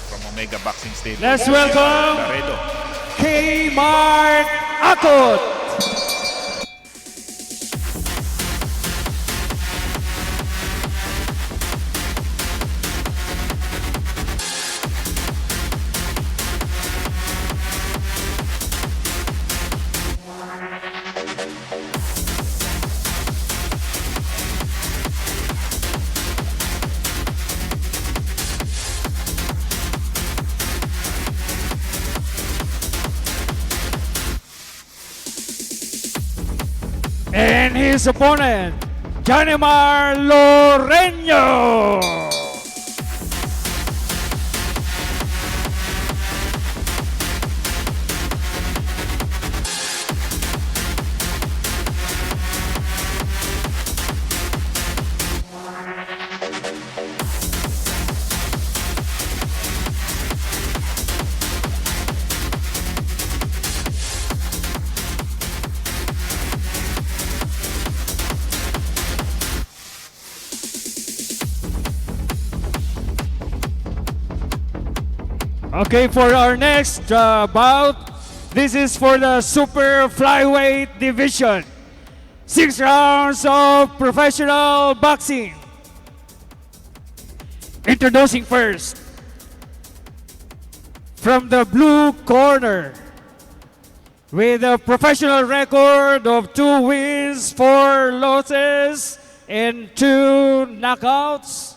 from Omega Boxing Stable. Let's welcome Laredo. Kmart Akot. And his opponent, Janimar Loreño. Okay, for our next bout, this is for the super flyweight division. 6 rounds of professional boxing. Introducing first, from the blue corner, with a professional record of 2 wins, 4 losses, and 2 knockouts.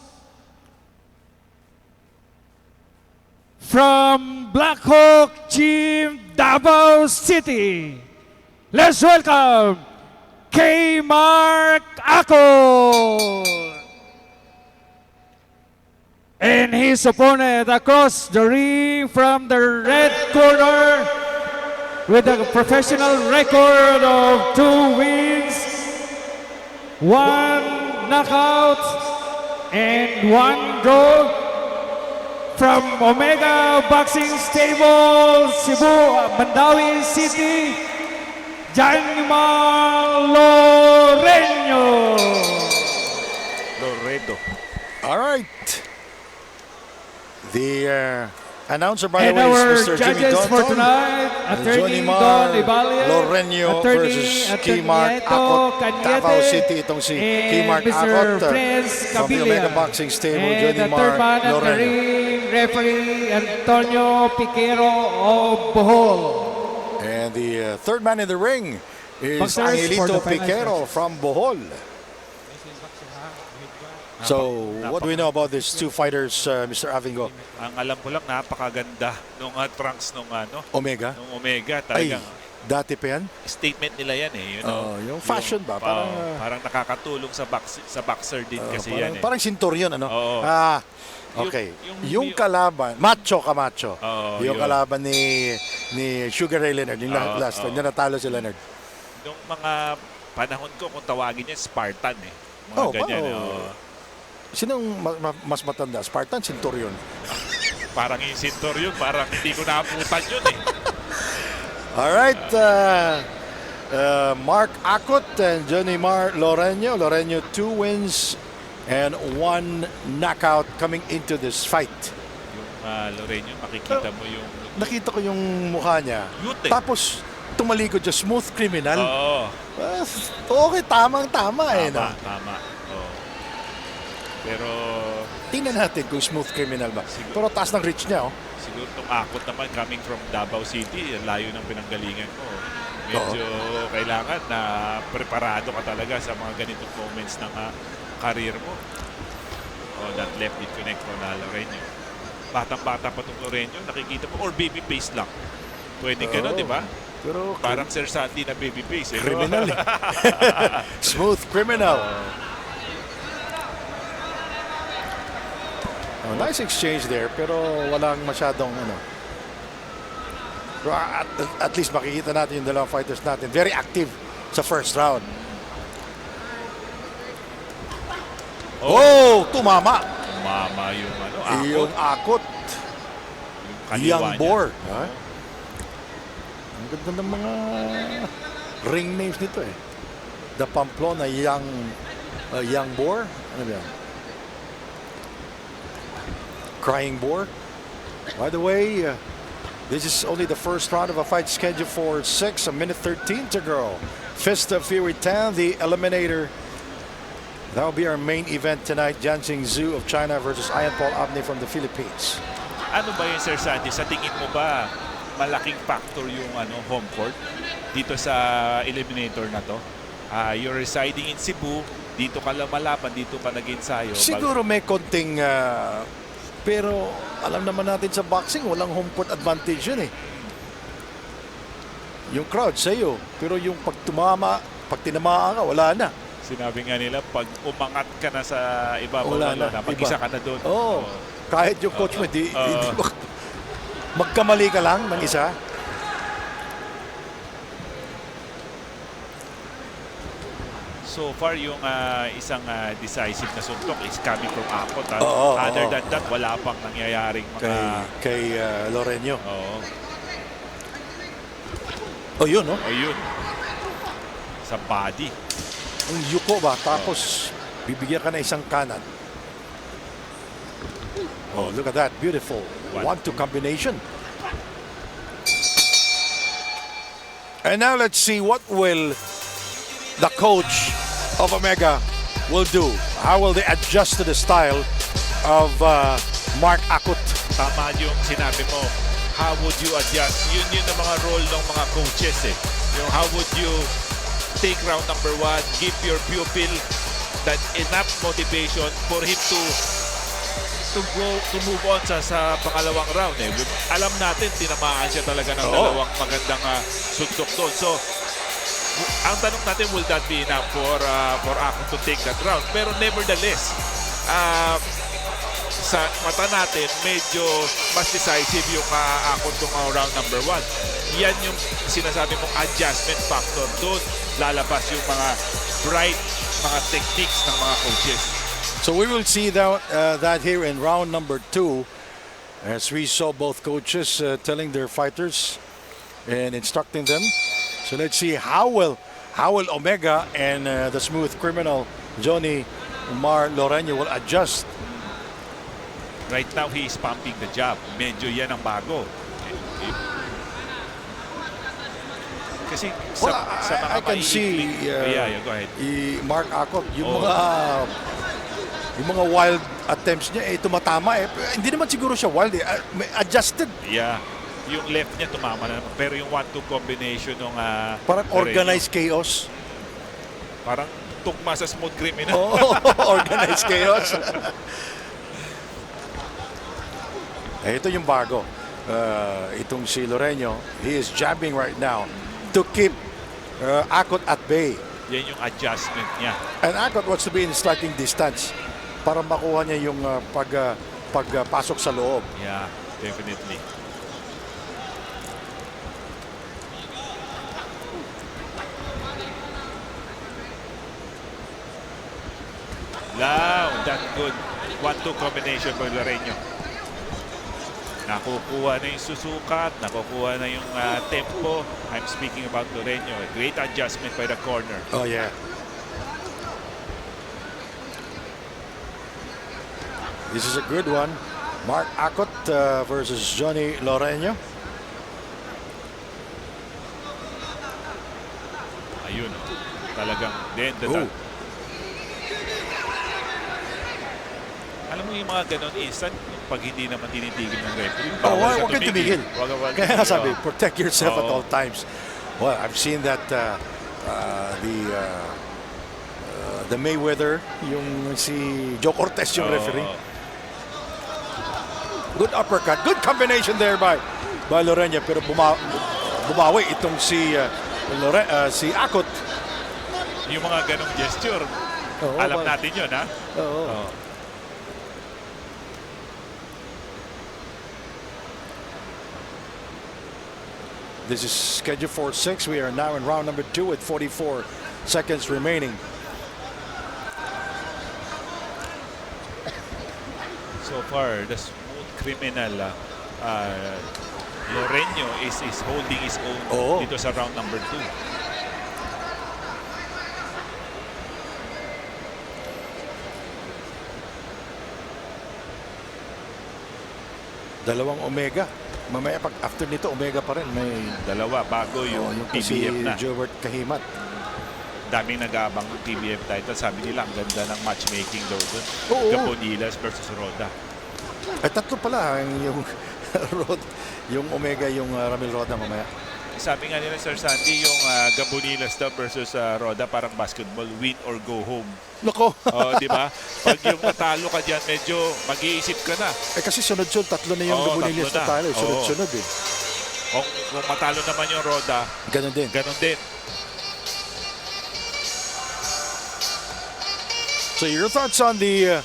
From Black Hawk Gym, Davao City, let's welcome Kmart Akot. And his opponent across the ring from the red corner with a professional record of 2 wins, 1 knockout, and 1 draw. From Omega Boxing Stable, Cebu, Mandawi City, Janimar Loreño. Laredo. All right. The announcer, by And the way, our is Mr. Jimmy judges for Donton. tonight, Attorney Jonimar Don Ibalia, Loreño versus Kmart Akot, Davao City. Itong si Kmart Akot from the Omega Boxing Stable, and the third man Jonimar at the Loreño. ring, referee Antonio Piquero of Bohol. And the third man in the ring is Boxers for Angelito the final Piquero from Bohol. So, what do we know about these 2 fighters, Mr. Avingo? Ang alam ko lang, napakaganda nung trunks nung Omega? nung Omega. Ay, Talagang dati pa yan? statement nila yan eh. You know? Yung fashion ba? Parang nakakatulong sa boxer din kasi yan eh. Parang sinturyon, ano? Oo. Okay. Yung kalaban, Macho Camacho. Oo, yung yun. kalaban ni Sugar Ray Leonard, yung last one. Yung natalo si Leonard. Nung mga panahon ko, kung tawagin niya, Spartan eh. Mga ganyan. Sinong mas matanda? Spartan, Centurion? Parang yung Centurion, parang hindi ko naabutan yun eh. Alright. Mark Akot and Jonimar Loreño. Loreño 2 wins and 1 knockout coming into this fight. Yung Loreño, makikita mo yung... Nakita ko yung mukha niya. Cute eh. Tapos tumalikod siya, smooth criminal. Oo. Okay, tamang-tama eh. No? Tama. Oo. Pero Tingnan natin kung smooth criminal ba. Pero taas ng reach niya, oh. siguro itong Akot naman coming from Davao City, ang layo ng pinanggalingan ko. Medyo kailangan na preparado ka talaga sa mga ganitong moments ng career mo. That left mid connect mo na Loreño. Batang-bata pa itong Loreño, nakikita mo, or baby face lang. Pwede ka di ba? Pero Parang Sir Sandy na baby face. Eh, criminal eh. Smooth criminal. Nice exchange there, pero walang masyadong ano. Pero at least makikita natin yung dalawang fighters natin. Very active sa first round. Oh, tumama. Tumama yung Akot. Yung Akot. Yung Young niya. Boar. Ang ganda ng mga ring names nito eh. The Pamplona Young Boar. Ano ba yan? Crying Boar. By the way, this is only the first round of a fight scheduled for 6, a minute 13 to go. Fist of Fury 10, the Eliminator. That will be our main event tonight. Jianxing Zhu of China versus Ian Paul Abney from the Philippines. Ano ba yun, Sir Sandy? Sa tingin mo ba malaking factor yung home court dito sa eliminator na to? You're residing in Cebu, dito ka lumalaban, dito ka nag-ensayo. Siguro may konting pero alam naman natin sa boxing walang home court advantage yun eh. Yung crowd sa'yo, pero yung pag tinamaan ka, wala na. Sinabi nga nila, pag umangat ka na sa ibabaw Wala na, na, mag-isa ka na doon. Oo. Kahit yung coach mo, magkamali ka lang ng isa. So far, yung isang decisive na suntok is coming from Akot. Oo, Other oo. than that, wala pang nangyayaring mga... Kay Loreño. Oo. Oh, yun, no? Ayun. Sa body. Ang yuko ba? Tapos, bibigyan ka na isang kanan. Oh, look at that. Beautiful. 1-2 combination. And now let's see what will the coach of Omega will do. How will they adjust to the style of Mark Akut? Tama yung sinabi mo. How would you adjust? Yun ang mga role ng mga coaches eh. Yung how would you take round number 1, give your pupil that enough motivation for him to move on sa pangalawang round eh. Alam natin tinamaan siya talaga ng dalawang magandang suntok doon. So ang tanong natin, will that be enough for Akot to take that round? Pero nevertheless, sa mata natin, medyo mas decisive yung Akot tong round number 1. Yan yung sinasabi mong adjustment factor. Doon lalabas yung mga bright mga techniques ng mga coaches. So we will see that here in round number 2, as we saw both coaches telling their fighters and instructing them. So let's see how will Omega and the smooth criminal Johnny Umar Loreño will adjust. Right now, he is pumping the jab. Medyo yan ang bago. Kasi sa mga I can see go ahead. Mark Akot, yung mga wild attempts niya tumatama hindi naman siguro siya wild adjusted. Yeah. Yung left niya tumama na naman. Pero yung 1-2 combination ng parang organized chaos. Parang tugma sa smooth criminal. Organized chaos. Ito yung bago. Itong si Loreño, he is jabbing right now to keep Akot at bay. Yan yung adjustment niya. And Akot wants to be in striking distance para makuha niya yung pagpasok sa loob. Yeah, definitely. Wow, that good 1-2 combination by Loreño. Nakukuha na yung susukat, nakukuha na yung tempo. I'm speaking about Loreño. A great adjustment by the corner. Oh, yeah. This is a good one. Mark Akot versus Johnny Loreño. Ayun, talagang then alam mo yung mga ganon instant pag hindi naman tinitigil ng referee. Huwag kang tumigil. Kaya nga sabi, protect yourself at all times. Well, I've seen that the Mayweather, yung si Joe Cortez yung referee. Good uppercut, good combination there by Loreño, pero bumawi itong si Akot. Yung mga ganong gesture, alam natin yun, ha? This is scheduled for 6. We are now in round number 2 with 44 seconds remaining. So far, the smooth criminal Loreño is holding his own dito sa round number 2. Dalawang Omega. Mamaya pag after nito, Omega pa rin. May Dalawa bago yung yung si PBF na. Jobert Kahimat. Daming nag-aabang ng PBF title. Sabi nila, ang ganda ng matchmaking daw doon. Oo. Gabonilas versus Roda. Ay, tatlo pala yung yung Omega, yung Ramil Roda mamaya. Sabi nga nila, Sir Sandy, yung Gabonilas daw versus Roda, parang basketball, win or go home. Loko. Di ba? Pag yung natalo ka dyan, medyo mag-iisip ka na. Kasi sunod-sunod, tatlo na yung Oo, Gabonilis tatlo na na. tayo. Sunod-sunod eh. Kung matalo naman yung Roda, Ganon din. ganun din. So your thoughts on the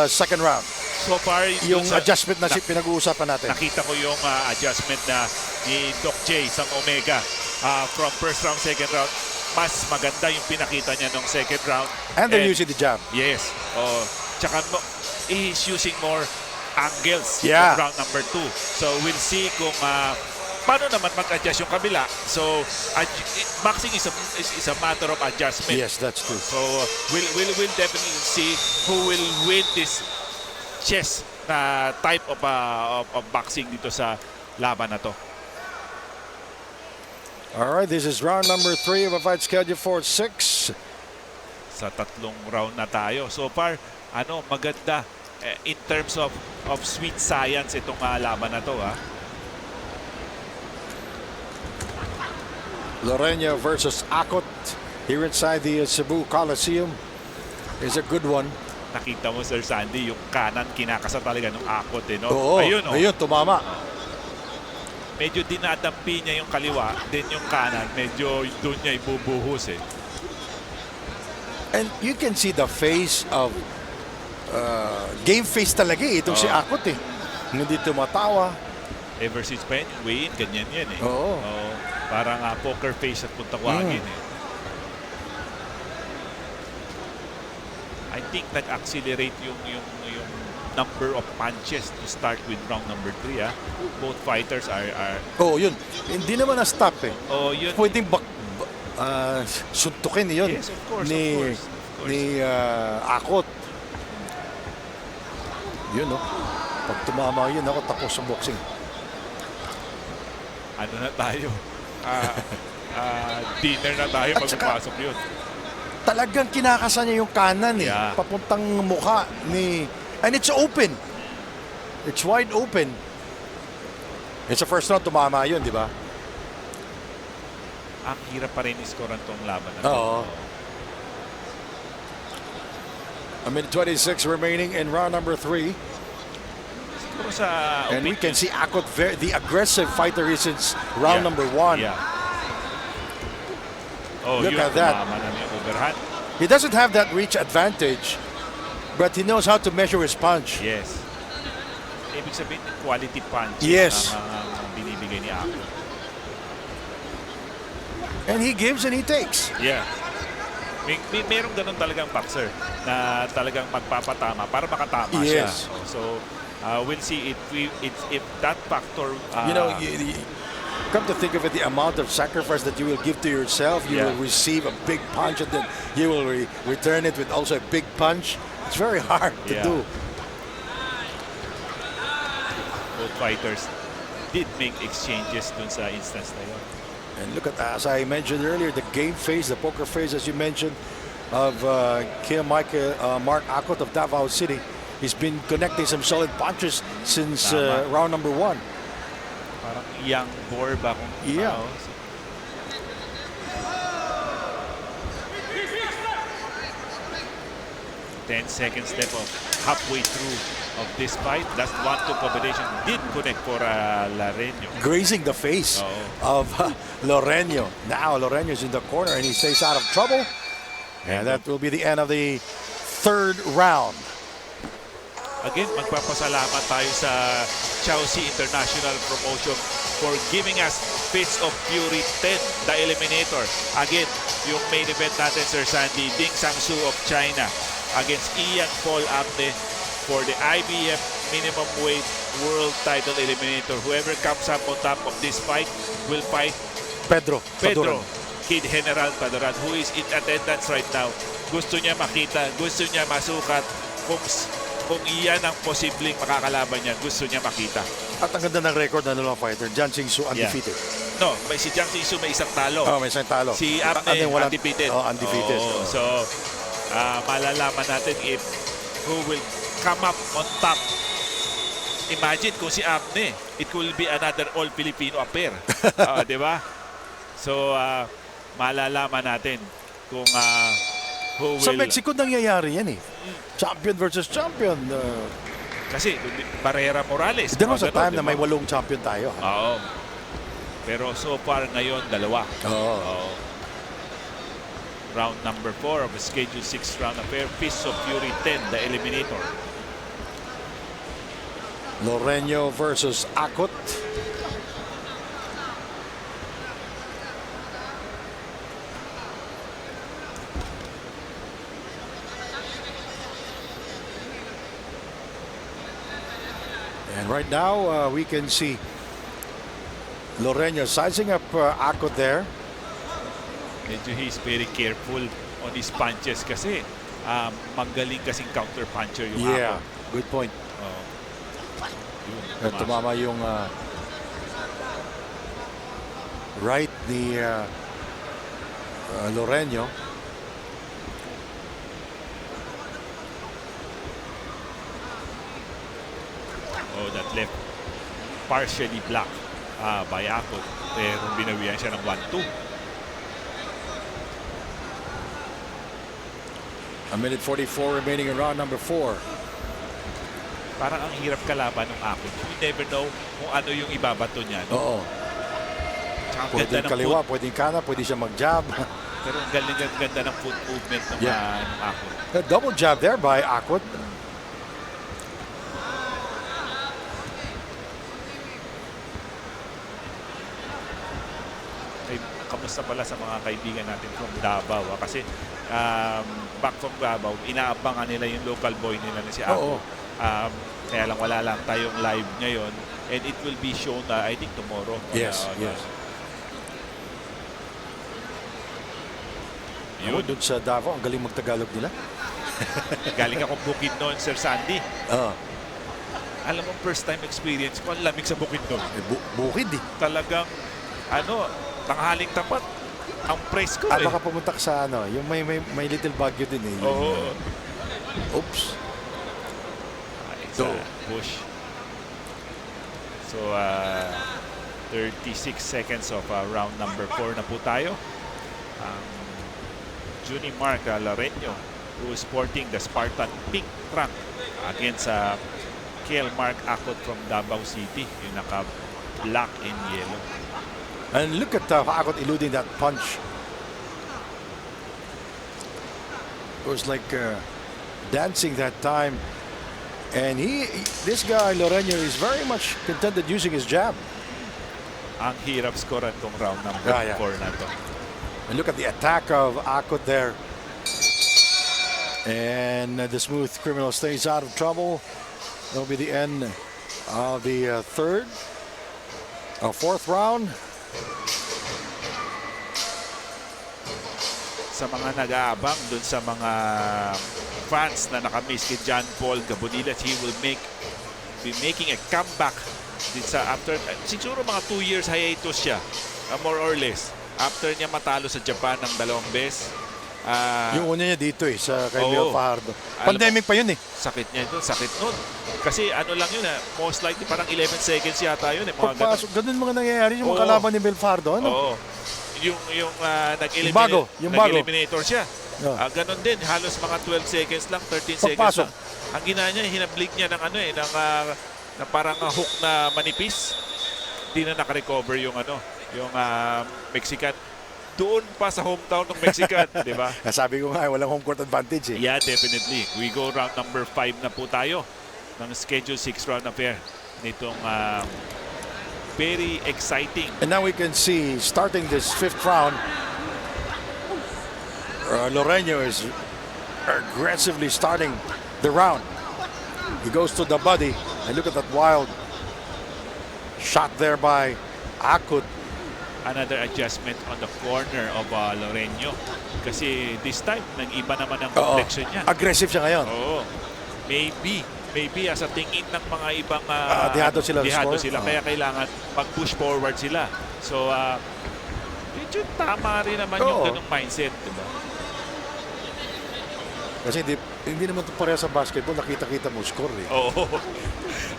second round? So far, Yung dun sa- adjustment na pinag-uusapan natin. nakita ko yung adjustment na ni Doc J sa Omega from first round, second round. Mas maganda yung pinakita niya nung second round. And they're using the jab. Yes. Tsaka he's using more angles Yeah. in round number 2. So we'll see kung paano naman mag-adjust yung kabila. So boxing is a matter of adjustment. Yes, that's true. So we'll definitely see who will win this chess na type of boxing dito sa laban na to. All right, this is round number 3 of a fight scheduled for 6. Sa tatlong round na tayo. So far, maganda in terms of sweet science itong laban na to. Lorena versus Akot here inside the Cebu Coliseum is a good one. Nakita mo, Sir Sandy, yung kanan kinakasa talaga ng Akot. No? Oo, ayun, tumama. Medyo dinadampi niya yung kaliwa, then yung kanan, medyo doon niya ibubuhos And you can see the face of game face talaga itong si Akot eh. Hindi tumatawa. Ever since pa yun, yung weigh-in, ganyan yan Oo. Parang poker face at kung tawagin I think nag-accelerate yung number of punches to start with round number 3. Both fighters are Yun. Hindi naman na-stop eh. yun. Pwedeng suntukin yun Yes, of course, ni, of course. ni Akot. Yun, no? Pag tumama yun, ako tapos sa boxing. Ano na tayo? Dinner na tayo pag saka- pasok yun. Talagang kinakasa niya yung kanan eh. Yeah. Papuntang mukha ni... And it's open. It's wide open. It's the first round, tumama yun, di ba? Ang hirap pa rin iskoran tong laban na Oo. A minute 26 remaining in round number 3. Siguro sa And we opinion- can see Akot, the aggressive fighter is since round Yeah. number 1. Yeah. Look yun, at that. tumama na yung overhand. He doesn't have that reach advantage, but he knows how to measure his punch. Yes. Ibig sabihin, quality punches Yes. ang binibigay ni Ako. And he gives and he takes. Yeah. Merong ganun talagang boxer na talagang magpapatama para makatama siya. Yes. So, we'll see if that factor... You know, come to think of it, the amount of sacrifice that you will give to yourself, you Yeah. will receive a big punch and then you will return it with also a big punch. It's very hard to Yeah. do. both fighters did make exchanges dun sa instance na yun. And look at, as I mentioned earlier, the game face, the poker face, as you mentioned, of Mark Akot of Davao City. He's been connecting some solid punches since Tama. round number 1. Parang young boar ba kung... Yeah. 10 seconds left of halfway through of this fight. Last 1-2 combination did connect for Lareño. Grazing the face of Loreno. Now Loreno's in the corner and he stays out of trouble. And that will be the end of the third round. Again, magpapasalamat tayo sa Chelsea International Promotion for giving us Fist of Fury 10, the Eliminator. Again, yung main event natin, Sir Sandy, Ding Sang-Soo of China against Ian Paul Abne for the IBF Minimum Weight World Title Eliminator. Whoever comes up on top of this fight will fight Pedro Pedro Paduran. Kid General Paduran, who is in attendance right now. Gusto niya makita, gusto niya masukat kung kung iyan ang posibleng makakalaban niya, gusto niya makita. At ang ganda ng record ng dalawang fighter. Jan Xingsu undefeated. No, may si Jiang Xingsu may isang talo. Oh, may isang talo. Si Abne, walang- undefeated. Oh, undefeated. Oo. Oh. So, malalaman natin if who will come up on top. Imagine kung si Abne, it will be another all-Filipino affair. Di ba? So, malalaman natin kung who will... Sa Mexico nangyayari yan eh. Champion versus champion. Kasi Barrera Morales. Hindi sa ganun, time di na ba? may 8 champion tayo. Oo. Pero so far ngayon, 2. Oo. Oo. Round number 4 of the Schedule 6 round affair. Fist of Fury 10, the eliminator. Loreño versus Akot. And right now, we can see Loreño sizing up Akot there. Medyo he's very careful on his punches kasi magaling kasing counter puncher yung Yeah, Akot. good point. Oo. Yun, Tumama yung right ni Loreño. Oh, that left partially blocked by Akot. Pero binawian siya ng 1-2. A minute 44 remaining in round number 4. Parang ang hirap kalaban ng Akot. You never know kung ano yung ibabato niya. No? Oo. Tsaka ang Pwedeng ganda ng kaliwa, foot. pwedeng kanan, pwede siya mag-jab. Pero ang ganda ng foot movement ng, Yeah. ng Akot. A double jab there by Akot. Ay, kamusta pala sa mga kaibigan natin from Davao? Kasi back from Davao, inaabangan nila yung local boy nila na si Akot. Oo. Kaya lang wala lang tayong live ngayon. And it will be shown, I think, tomorrow. Yes, yes. Yun. Doon sa Davao, ang galing magtagalog nila. Galing akong Bukidnon, Sir Sandy. Oo. Alam mo, first time experience ko, ang lamig sa Bukidnon. Bukid eh. Talagang, tanghaling tapat. Ang presko eh. Baka pumunta ka sa yung may little Baguio din eh. Yung, Oo. Oops. It's a push. So, 36 seconds of round number 4 na po tayo. Juni Mark Loreño, who is sporting the Spartan pink trunk against Kiel Mark Akot from Davao City, yung naka-black and yellow. And look at Akot eluding that punch. It was like dancing that time. And this guy, Loreño, is very much contented using his jab. Ang hirap scorean tong round number 4 na to. And look at the attack of Akot there. And the smooth criminal stays out of trouble. That'll be the end of the fourth round. Sa mga nag-aabang dun sa mga fans na nakamiss kay John Paul Gabonilas, he will be making a comeback din sa after siguro mga 2 years hiatus siya, more or less, after niya matalo sa Japan ng 2 beses. Yung una niya dito sa kay Oo. Miguel Fajardo. Pandemic pa yun eh. Sakit niya doon, sakit nun. Kasi lang yun most likely parang 11 seconds yata yun mga Pagpasok, ganun mga nangyayari yung Oo. mga kalaban ni Miguel Fajardo. Oo. Yung nag-eliminator siya. Yeah. Ganon din, halos mga 12 seconds lang, 13 seconds Pagpasok. lang. Ang ginawa niya, hinablik niya ng ng parang hook na manipis. Hindi na nakarecover yung Mexican. Doon pa sa hometown ng Mexican, di ba? Sabi ko nga, walang home court advantage eh. Yeah, definitely. We go round number 5 na po tayo ng Schedule 6 round affair nitong very exciting. And now we can see, starting this 5th round, Loreño is aggressively starting the round. He goes to the body. And look at that wild shot there by Akot. Another adjustment on the corner of Loreño. Kasi this time, nag-iba naman ang Oo. complexion niya. Aggressive siya ngayon. Oo. Maybe maybe sa tingin ng mga ibang dihado sila sa dihado score. sila. Kaya kailangan mag-push forward sila. So, medyo tama rin naman yung Oo. ganung mindset, di ba? Kasi hindi naman ito pareha sa basketball. Nakita-kita mo score eh. Oo.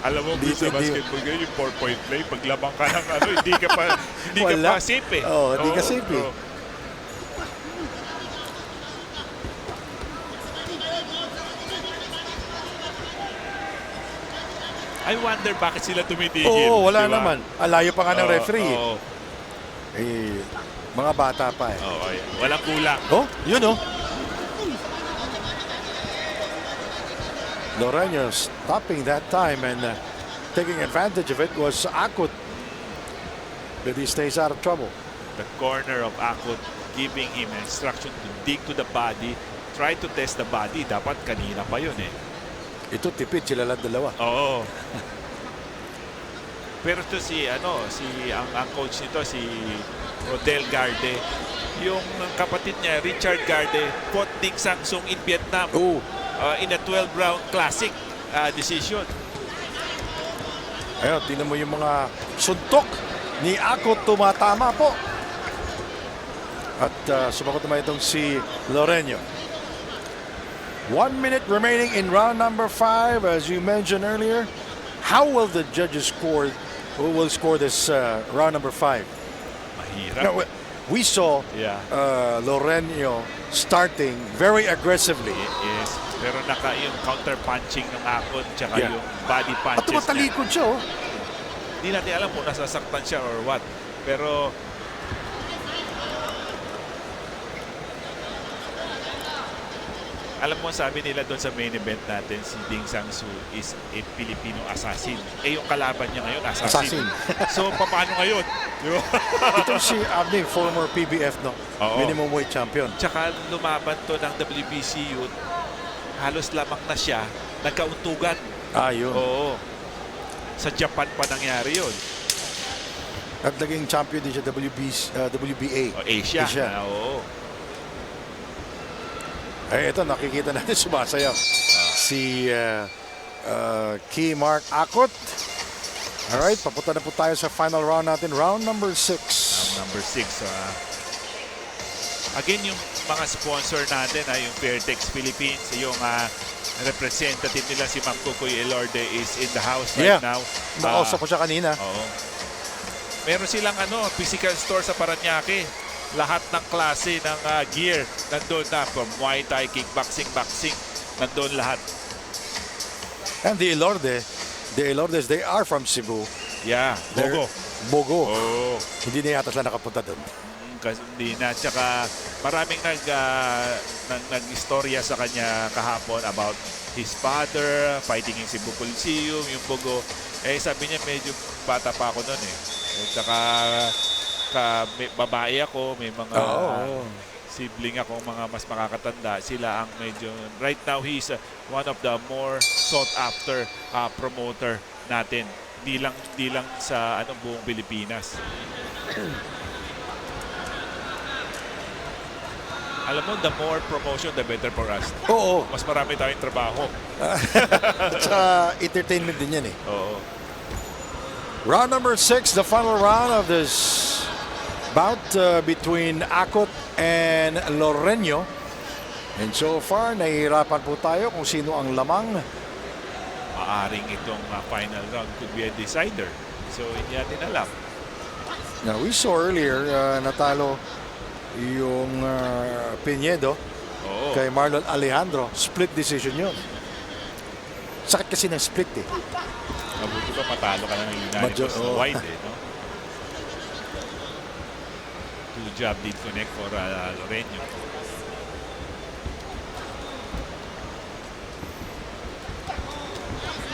Alam mo, Hindi- sa hindi- basketball ngayon, yung 4-point play, pag lamang ka ng hindi ka pa Wala. safe eh. Oo, hindi ka safe eh. oo. I wonder bakit sila tumitigil. Oo, wala di ba? naman. Alayo pa nga ng Oo, referee. eh. oo. Eh, mga bata pa eh. Oo, ayan. Walang kulang. Oh, yun oh. Loreno stopping that time and taking advantage of it was Akut. But he stays out of trouble. The corner of Akut giving him instruction to dig to the body, try to test the body. Dapat kanina pa yun eh. Ito tipid sila lang dalawa. Oo. Pero to ang coach nito si Rodel Garde, yung kapatid niya Richard Garde fought Ding Sang-sung in Vietnam Oh, in a 12-round classic decision. ayun, tingnan mo yung mga suntok ni Akut tumatama po. At sumagot naman itong si Loreno. 1 minute remaining in round number 5. As you mentioned earlier, how will the judges score? Who will score this round number 5? Mahirap. Now, we saw Yeah. Loreno starting very aggressively. Yes. Pero yung counter-punching ng Akot tsaka Yeah. yung body At punches niya. tumatalikod siya. Oh. Hindi natin alam kung nasasaktan siya or what. Pero alam mo, sabi nila doon sa main event natin, si Ding Sang-soo is a Filipino assassin. Eh, yung kalaban niya ngayon, assassin. So, paano ngayon? Di ba? Ito si Abdi, former PBF, no? Oo. Minimum weight champion. Tsaka lumaban to ng WBC youth. Halos lamang na siya. Nagkauntugan. Yun. Oo. Sa Japan pa nangyari yun. At naging champion din siya WBA. O, Asia. Asia. Oo. Ay, ito, nakikita natin sumasayaw. Si Key Mark Akut. Alright, papunta na po tayo sa final round natin. Round number 6. Number 6. Again, yung mga sponsor natin, yung Fairtex Philippines, yung representative nila si Ma'am Kukoy Elorde is in the house right now. Nakausap ko siya kanina. Oo. Meron silang physical store sa Paranaque. Lahat ng klase ng gear nandun na, from Muay Thai, kickboxing, boxing, nandun lahat. And the Elordes, they are from Cebu. Yeah, They're- Bogo. Bogo. Oo. Hindi na yata sila nakapunta doon. Kasi hindi na. Tsaka maraming nag-istorya sa kanya kahapon about his father, fighting in Cebu Coliseum, yung Bogo. Eh, sabi niya medyo bata pa ako noon eh. Tsaka may babae ako, may mga sibling ako, mga mas makakatanda. Sila ang medyo, right now he's one of the more sought after promoter natin. Di lang sa buong Pilipinas. Alam mo, the more promotion, the better for us. Oo. Mas marami tayong trabaho. At saka entertainment din yan eh. Oo. Round number 6, the final round of this bout between Akut and Loreno. And so far, nahihirapan po tayo kung sino ang lamang. Maaring itong final round could be a decider. So, hindi natin alam. Now, we saw earlier, natalo yung Pinedo Oo. kay Marlon Alejandro. Split decision yun. Sakit kasi ng split eh. Mabuti pa matalo ka na ng unanimous na wide eh, no? Two job did connect for Loreno.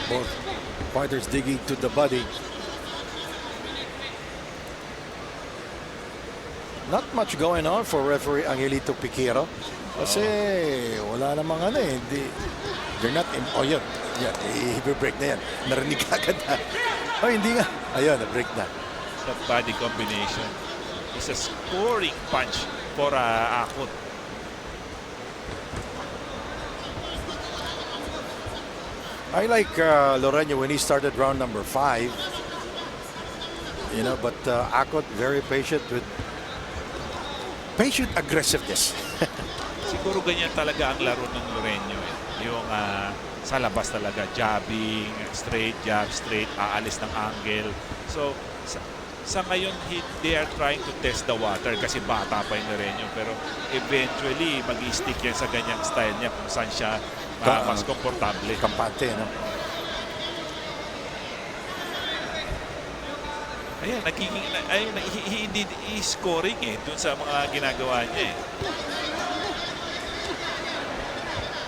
Both fighters digging to the body. Not much going on for referee Angelito Piquero. Kasi wala namang they're not in, yun. Yan, i-break na yan. Narinig agad na. Hindi nga. Ayun, na-break na. That body combination is a scoring punch for Akut. I like Loreño when he started round number 5. You know, but Akot very patient with patient aggressiveness. Siguro ganyan talaga ang laro ng Loreño. Yung sa labas talaga, jabbing, straight jab, straight, aalis ng angle. So, sa ngayon, they are trying to test the water kasi bata pa yung Loreño. Pero eventually, mag-i-stick yan sa ganyang style niya kung saan siya mas komportable. Kampante, no? Ayan, hindi scoring dun sa mga ginagawa niya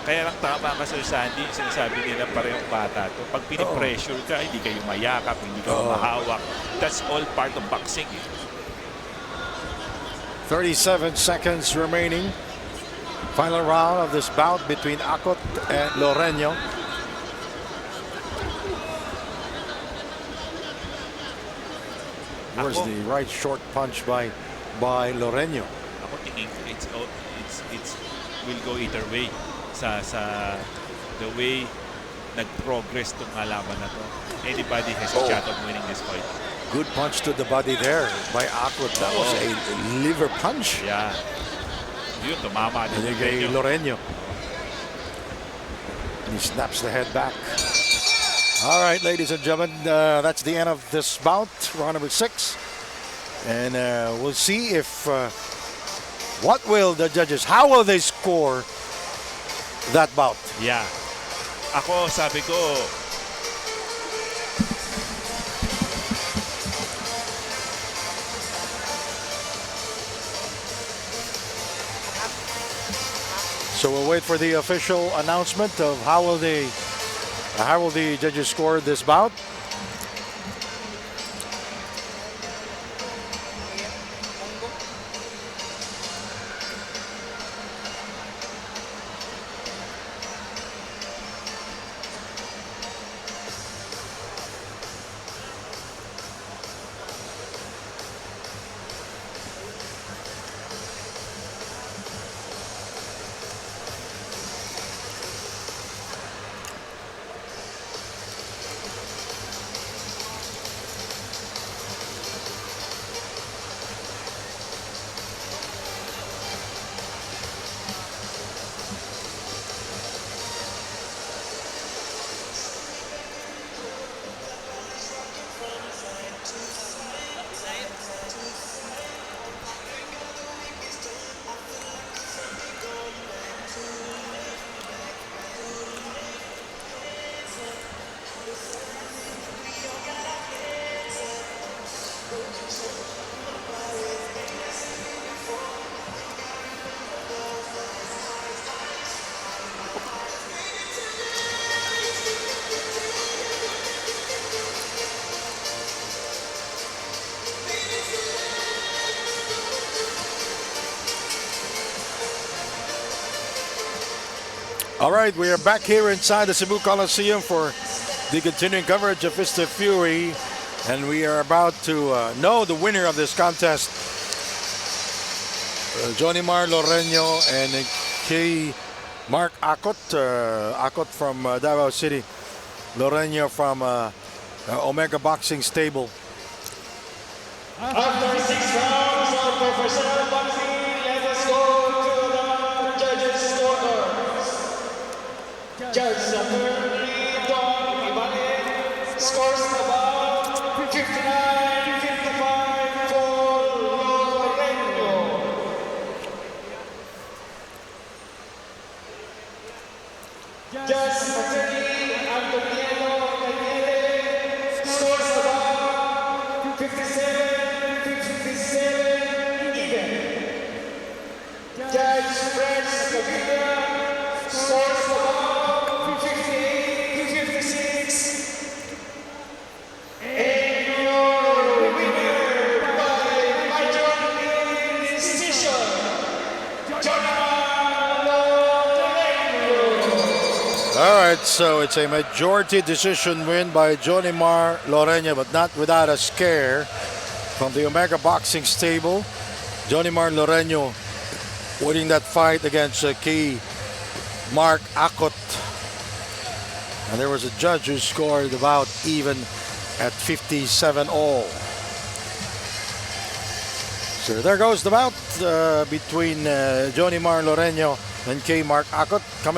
Kaya lang tama ka, Sir Sandy, sinasabi nila parehong bata to. Pag pinipressure ka, hindi kayo mayakap, hindi kayo mahawak. That's all part of boxing 37 seconds remaining. Final round of this bout between Akot and Loreño. Where's the right short punch by Loreño? Ako tingin it's will go either way sa the way nag-progress tong laban na to. Anybody has a shot of winning this fight. Good punch to the body there by Akot. That was a liver punch. Yeah. Yun, tumama din And yung Loreño. He snaps the head back. All right, ladies and gentlemen, that's the end of this bout, round number 6. And we'll see if, what will the judges, how will they score that bout? Yeah. Ako, sabi ko, So we'll wait for the official announcement of how will the judges score this bout. All right, we are back here inside the Cebu Coliseum for the continuing coverage of Fist of Fury, and we are about to know the winner of this contest, Jonimar Loreño and K. Mark Akot. Akot from Davao City, Loreño from Omega Boxing Stable. After 6 rounds of professional boxing, let us go to the judges' corners. Judge Attorney Don Ibanez scores about 59-55 for Loreño. Judge Attorney Antonio Cañete scores about 57 even. Judge Fred Cavilla scores about 58-56. And your winner by majority decision, Jonimar Loreño. All right, so it's a majority decision win by Jonimar Loreño, but not without a scare from the Omega Boxing Stable. Jonimar Loreño winning that fight against Key Mark Akot. And there was a judge who scored about even at 57 all. So there goes the bout between Johnny Mar Loreño and K. Mark Acot. Coming